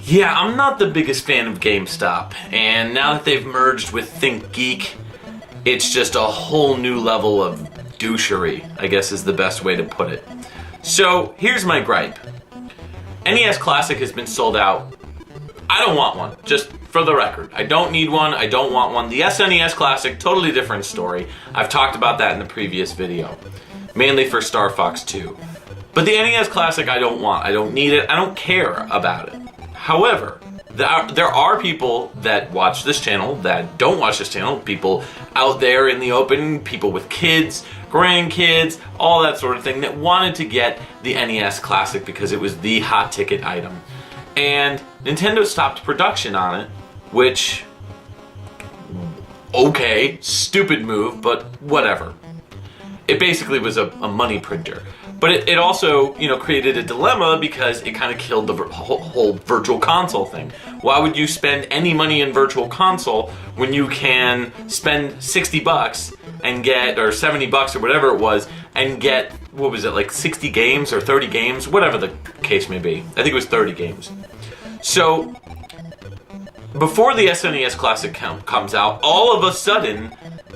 Yeah, I'm not the biggest fan of Gamestop, and now that they've merged with Thinkgeek, it's just a whole new level of douchery, I guess is the best way to put it. So, here's my gripe. NES Classic has been sold out. I don't want one, just for the record. I don't need one, I don't want one. The SNES Classic, totally different story. I've talked about that in the previous video. Mainly for Star Fox 2. But the NES Classic I don't want, I don't need it, I don't care about it. However, there are people that watch this channel, that don't watch this channel, people out there in the open, people with kids, grandkids, all that sort of thing, that wanted to get the NES Classic because it was the hot ticket item. And Nintendo stopped production on it, which, okay, stupid move, but whatever. It basically was a money printer. But it also, created a dilemma because it kind of killed the whole virtual console thing. Why would you spend any money in virtual console when you can spend 60 bucks and get, or 70 bucks or whatever it was, and get, what was it, like 60 games or 30 games? Whatever the case may be. I think it was 30 games. So, before the SNES Classic comes out, all of a sudden,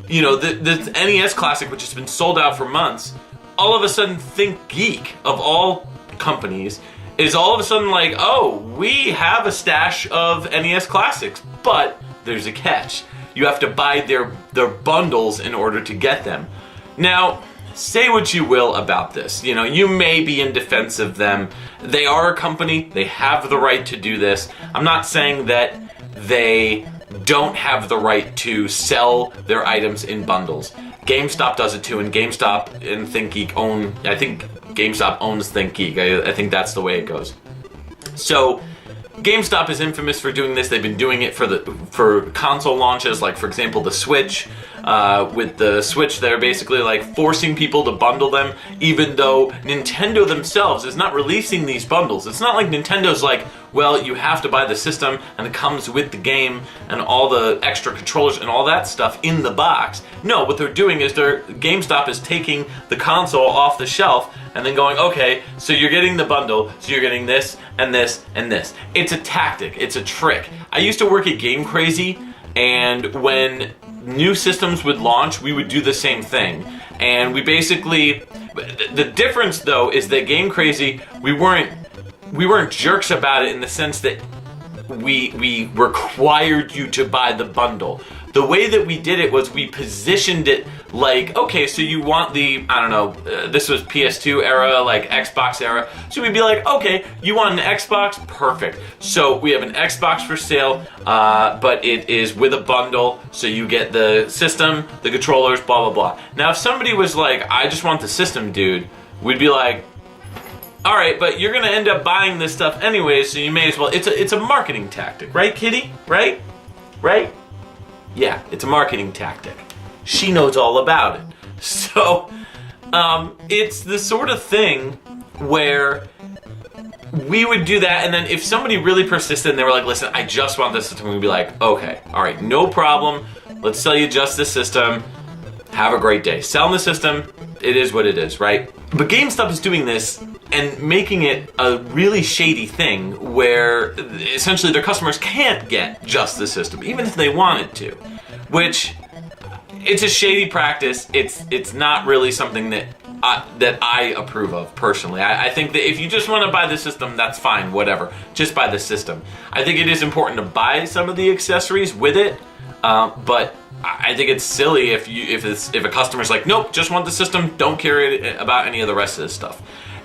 the NES Classic, which has been sold out for months, all of a sudden Thinkgeek, of all companies, is all of a sudden like, oh, we have a stash of NES Classics, but there's a catch. You have to buy their bundles in order to get them. Now, say what you will about this. You may be in defense of them. They are a company. They have the right to do this. I'm not saying that they don't have the right to sell their items in bundles. GameStop does it too, and GameStop and Thinkgeek own, I think GameStop owns Thinkgeek. I think that's the way it goes. So, GameStop is infamous for doing this. They've been doing it for console launches, like for example the Switch. With the Switch, they're basically like forcing people to bundle them, even though Nintendo themselves is not releasing these bundles. It's not like Nintendo's like, well, you have to buy the system and it comes with the game and all the extra controllers and all that stuff in the box. No, what they're doing is GameStop is taking the console off the shelf and then going, okay, so you're getting the bundle, so you're getting this and this and this. It's a tactic, it's a trick. I used to work at Game Crazy, and when new systems would launch, we would do the same thing. And we basically, the difference though is that Game Crazy, we weren't jerks about it in the sense that we required you to buy the bundle. The way that we did it was we positioned it like, okay, so you want the, I don't know, this was PS2 era, like Xbox era. So we'd be like, okay, you want an Xbox? Perfect. So we have an Xbox for sale, but it is with a bundle. So you get the system, the controllers, blah, blah, blah. Now, if somebody was like, I just want the system, dude, we'd be like, all right, but you're gonna end up buying this stuff anyway, so you may as well. It's a marketing tactic, right, Kitty? Right? Yeah, it's a marketing tactic. She knows all about it. So, it's the sort of thing where we would do that, and then if somebody really persisted and they were like, listen, I just want this system, we'd be like, okay, all right, no problem. Let's sell you just this system. Have a great day. Selling the system, it is what it is, right? But GameStop is doing this and making it a really shady thing where essentially their customers can't get just the system, even if they wanted to, which it's a shady practice. It's not really something that I approve of personally. I think that if you just want to buy the system, that's fine, whatever. Just buy the system. I think it is important to buy some of the accessories with it, but I think it's silly if a customer's like, nope, just want the system, don't care about any of the rest of this stuff.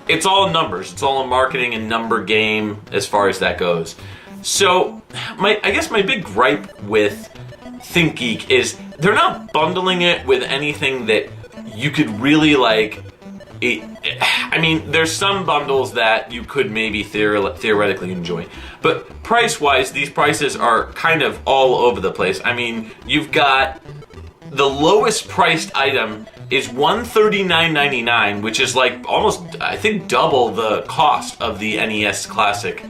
It's all numbers. It's all a marketing and number game as far as that goes. So, I guess my big gripe with Thinkgeek is they're not bundling it with anything that you could really like. I mean, there's some bundles that you could maybe theoretically enjoy, but price-wise, these prices are kind of all over the place. I mean, you've got the lowest priced item is $139.99, which is like almost, I think, double the cost of the NES Classic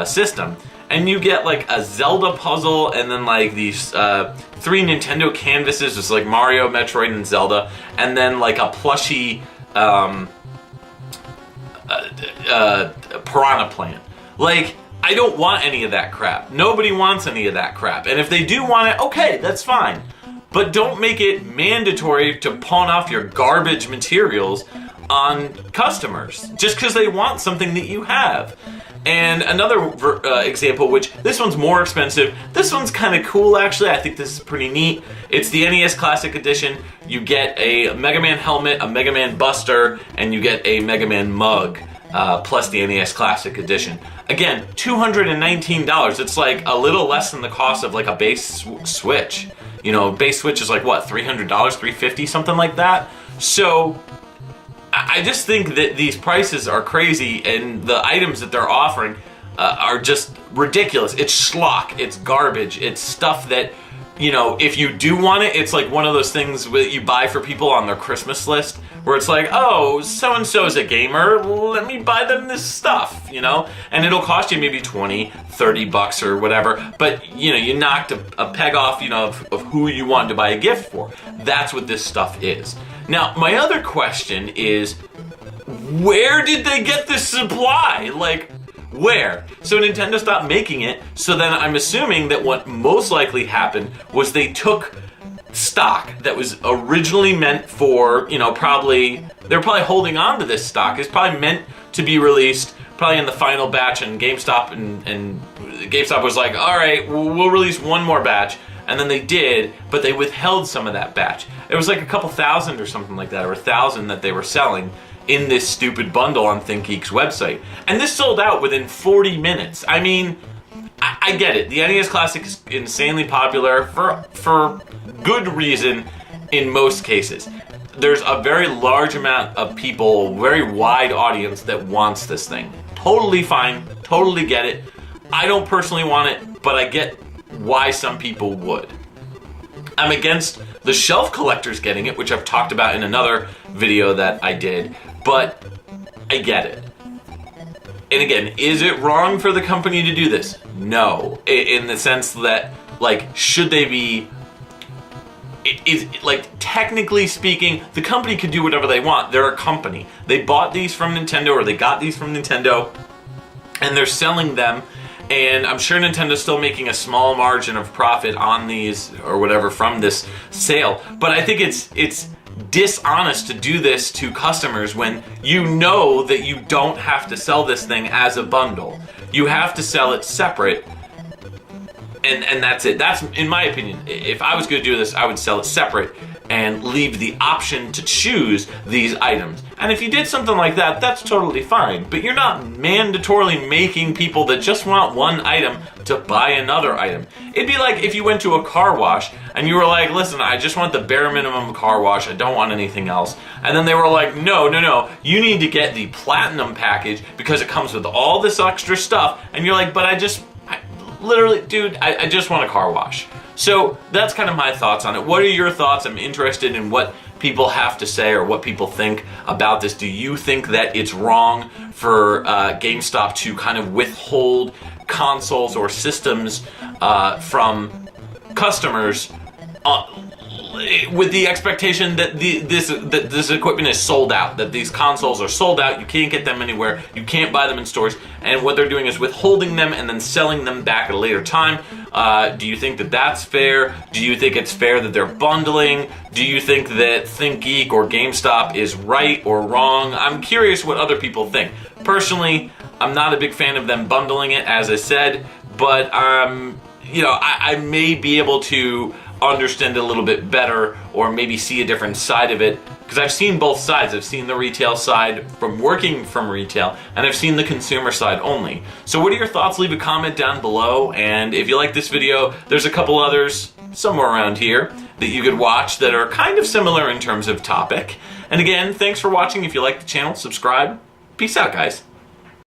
system. And you get like a Zelda puzzle and then like these 3 Nintendo canvases, just like Mario, Metroid, and Zelda, and then like a plushie Piranha Plant. Like, I don't want any of that crap. Nobody wants any of that crap. And if they do want it, okay, that's fine. But don't make it mandatory to pawn off your garbage materials on customers just because they want something that you have. And another example, which this one's more expensive. This one's kind of cool, actually. I think this is pretty neat. It's the NES Classic Edition. You get a Mega Man helmet, a Mega Man Buster, and you get a Mega Man mug, plus the NES Classic Edition. Again, $219. It's like a little less than the cost of like a base Switch. You know, base Switch is like what, $300, $350, something like that. So I just think that these prices are crazy, and the items that they're offering are just ridiculous. It's schlock, it's garbage, it's stuff that, you know, if you do want it, it's like one of those things that you buy for people on their Christmas list, where it's like, oh, so-and-so's a gamer, let me buy them this stuff, you know? And it'll cost you maybe 20, 30 bucks or whatever, but, you know, you knocked a peg off, you know, of who you wanted to buy a gift for. That's what this stuff is. Now, my other question is, where did they get this supply? Like, where? So Nintendo stopped making it, so then I'm assuming that what most likely happened was they took stock that was originally meant for, you know, they're probably holding on to this stock. It's probably meant to be released probably in the final batch, and GameStop and GameStop was like, all right, we'll release one more batch. And then they did, but they withheld some of that batch. It was like a couple thousand or something like that, or 1,000 that they were selling in this stupid bundle on Thinkgeek's website. And this sold out within 40 minutes. I mean, I get it. The NES Classic is insanely popular for good reason in most cases. There's a very large amount of people, very wide audience that wants this thing. Totally fine, totally get it. I don't personally want it, but I get why some people would. I'm against the shelf collectors getting it, which I've talked about in another video that I did, but I get it. And again, is it wrong for the company to do this? No. In the sense that, like, should they be... like, technically speaking, the company could do whatever they want. They're a company. They bought these from Nintendo, or they got these from Nintendo, and they're selling them. And I'm sure Nintendo's still making a small margin of profit on these or whatever from this sale. But I think it's dishonest to do this to customers when you know that you don't have to sell this thing as a bundle. You have to sell it separate. And that's it. That's, in my opinion, if I was going to do this, I would sell it separate and leave the option to choose these items. And if you did something like that, that's totally fine. But you're not mandatorily making people that just want one item to buy another item. It'd be like if you went to a car wash and you were like, listen, I just want the bare minimum car wash. I don't want anything else. And then they were like, no, you need to get the platinum package because it comes with all this extra stuff. And you're like, but literally, dude, I just want a car wash. So that's kind of my thoughts on it. What are your thoughts? I'm interested in what people have to say or what people think about this. Do you think that it's wrong for GameStop to kind of withhold consoles or systems from customers with the expectation that this equipment is sold out, that these consoles are sold out, you can't get them anywhere, you can't buy them in stores, and what they're doing is withholding them and then selling them back at a later time? Do you think that that's fair? Do you think it's fair that they're bundling? Do you think that Thinkgeek or GameStop is right or wrong? I'm curious what other people think. Personally, I'm not a big fan of them bundling it, as I said, but I may be able to understand it a little bit better, or maybe see a different side of it, because I've seen both sides. I've seen the retail side from working from retail, and I've seen the consumer side only. So what are your thoughts? Leave a comment down below, and if you like this video, there's a couple others somewhere around here that you could watch that are kind of similar in terms of topic. And again, thanks for watching. If you like the channel, subscribe. Peace out, guys.